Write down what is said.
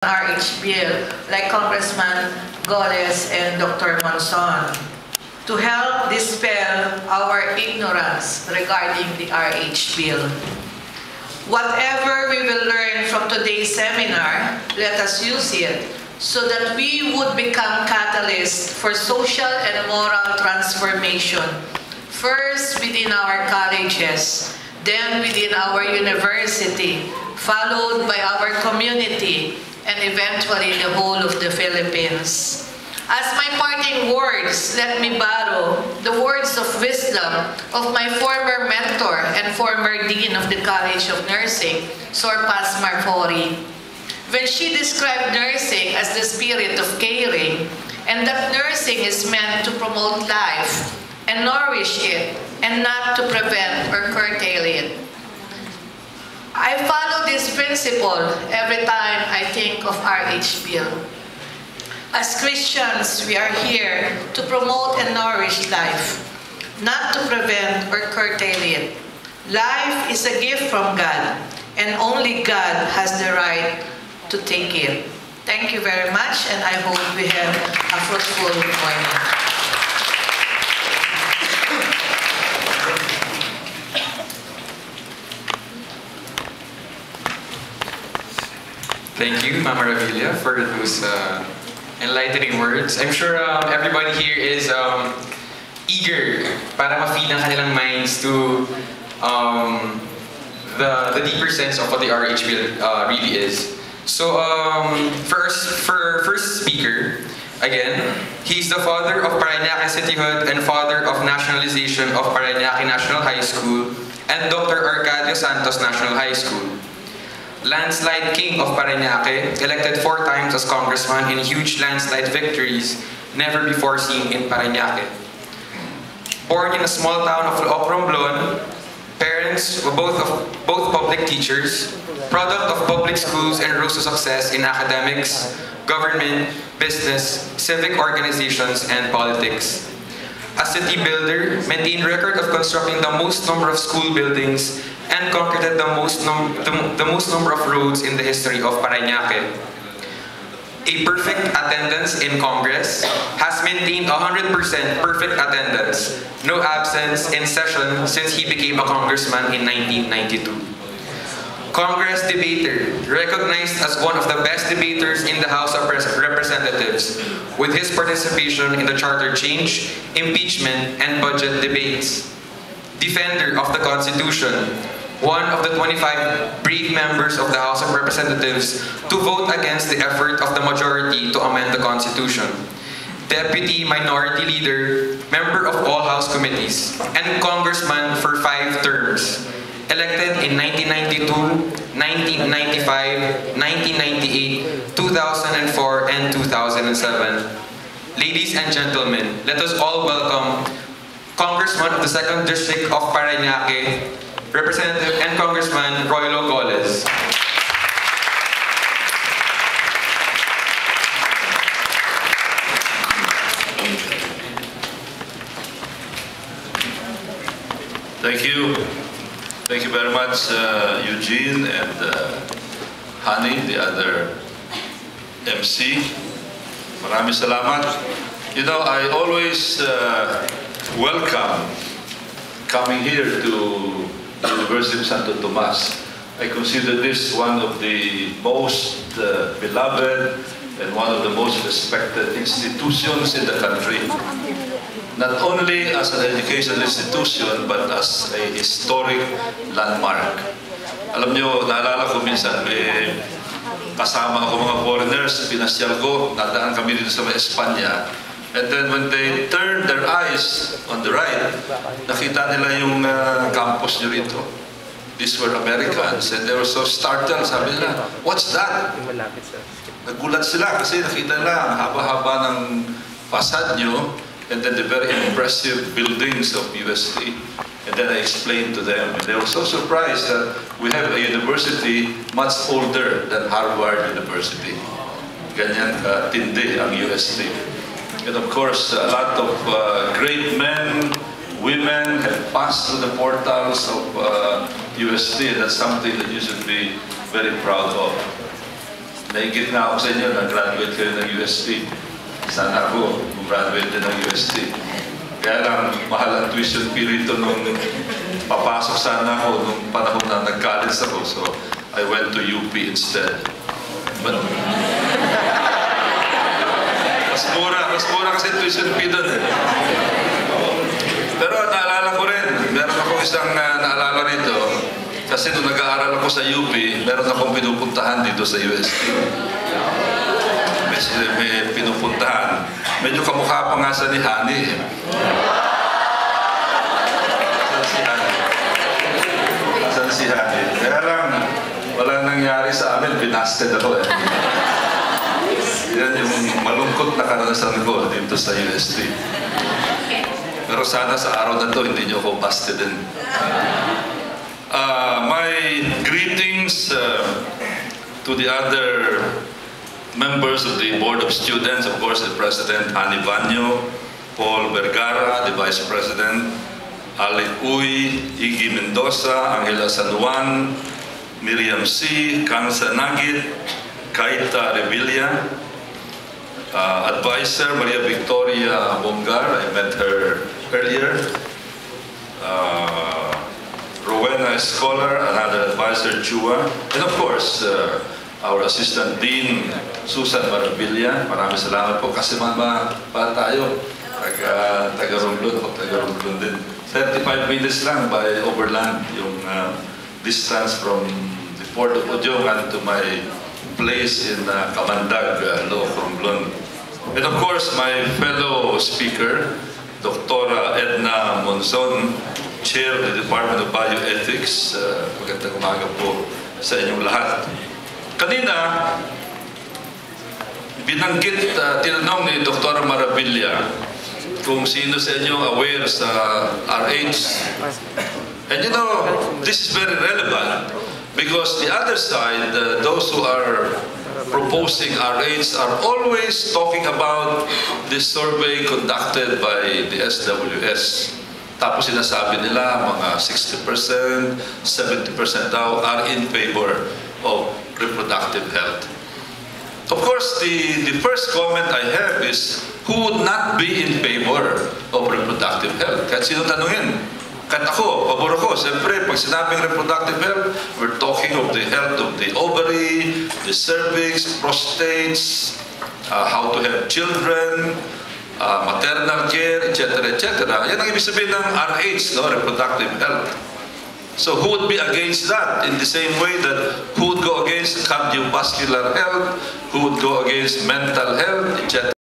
RH bill, like Congressman Goles and Dr. Monson, to help dispel our ignorance regarding the RH bill. Whatever we will learn from today's seminar, let us use it so that we would become catalysts for social and moral transformation, first within our colleges, then within our university, followed by our community, and eventually the whole of the Philippines. As my parting words, let me borrow the words of wisdom of my former mentor and former Dean of the College of Nursing, Sor Paz Marfori, when she described nursing as the spirit of caring, and that nursing is meant to promote life and nourish it, and not to prevent or curtail it. I follow this principle every time I think of RH bill. As Christians, we are here to promote and nourish life, not to prevent or curtail it. Life is a gift from God, and only God has the right to take it. Thank you very much, and I hope we have a fruitful morning. Thank you, Mama Revilla, for those enlightening words. I'm sure everybody here is eager para ma-feed ang kanilang minds to the deeper sense of what the RH bill really is. So, first speaker, again, he's the father of Parañaque Cityhood and father of nationalization of Parañaque National High School and Dr. Arcadio Santos National High School. Landslide king of Parañaque, elected 4 times as congressman in huge landslide victories never before seen in Parañaque. Born in a small town of Romblon, parents were both public teachers, product of public schools and rose to success in academics, government, business, civic organizations, and politics. A city builder, maintained record of constructing the most number of school buildings and concreted the most number of roads in the history of Parañaque. A perfect attendance in Congress, has maintained 100% perfect attendance, no absence in session since he became a congressman in 1992. Congress debater, recognized as one of the best debaters in the House of Representatives, with his participation in the charter change, impeachment, and budget debates. Defender of the Constitution, one of the 25 brave members of the House of Representatives to vote against the effort of the majority to amend the Constitution. Deputy Minority Leader, member of all House committees, and congressman for 5 terms. Elected in 1992, 1995, 1998, 2004, and 2007. Ladies and gentlemen, let us all welcome Congressman of the 2nd District of Parañaque, Representative and Congressman Roylo Goles. Thank you. Thank you very much, Eugene and Hani, the other MC. Maraming salamat. You know, I always welcome coming here to the University of Santo Tomas. I consider this one of the most beloved and one of the most respected institutions in the country. Not only as an educational institution, but as a historic landmark. Alam nyo, naalala ko minsan, kasama ako mga foreigners, pinasyal ko, nadaan kami dito sa Espanya. And then when they turned their eyes on the right, nakita nila yung campus nyo rito. These were Americans, and they were so startled. Sabi nila, what's that? Nagulat sila kasi nakita nila ang haba-haba ng facade nyo, and then the very impressive buildings of UST. And then I explained to them, and they were so surprised that we have a university much older than Harvard University. Ganyan tindi ang UST. And of course, a lot of great men, women have passed through the portals of UST, and that's something that you should be very proud of. naigit nga ako sa inyo na graduate kayo ng UST. Sana ako, graduate din ng UST. Kaya lang, mahal ang tuition fee rito nung papasok sana ako nung panahon na nag-college ako. So, I went to UP instead. But, mas mura kasi tuition fee doon eh. Pero naalala ko rin, meron ako isang naalala rito. Kasi nung nag-aaral ako sa UP, meron akong pinupuntahan dito sa UST. May pinupuntahan. Medyo kamukha pa nga sa ni Hani. Saan si Hani? Kaya lang, wala nangyari sa amin, binasted ako eh. Yan yung malungkot na karanasan ko dito sa UST. Pero sana sa araw na to, hindi nyo ako busted din. My greetings to the other members of the Board of Students, of course, the President, Hani Banyo, Paul Vergara, the Vice President, Alec Uy, Iggy Mendoza, Angela San Juan, Miriam C., Kansa Nagit, Kaita Revilla, Advisor Maria Victoria Bongar, I met her earlier, Rowena Scholar, another advisor, Chua, and of course, our Assistant Dean, Susan Marabilla. Maraming salamat po kasi mama pa tayo. Taga-Romblon o taga-Romblon din. 35 minutes lang by overland yung distance from the Port of Odiong to my place in Kamandag, Looc, Romblon. And of course, my fellow speaker, Dr. Edna Monzon, Chair of the Department of Bioethics. Magandang umaga po sa inyong lahat. Kanina, binanggit, tinanong ni Dr. Marabilla kung sino sa inyo aware sa RH. And you know, this is very relevant because the other side, those who are proposing RH are always talking about this survey conducted by the SWS. Tapos sinasabi nila mga 60%, 70% daw are in favor of reproductive health. Of course, the first comment I have is, who would not be in favor of reproductive health? Kahit sino tanungin. Kahit ako, pabor ako. Siyempre, pag sinabing reproductive health, we're talking of the health of the ovary, the cervix, prostates, how to have children, maternal care, etc., etc. Yan ang ibig sabihin ng RH, no? Reproductive health. So who would be against that in the same way that who would go against cardiovascular health, who would go against mental health, etc.?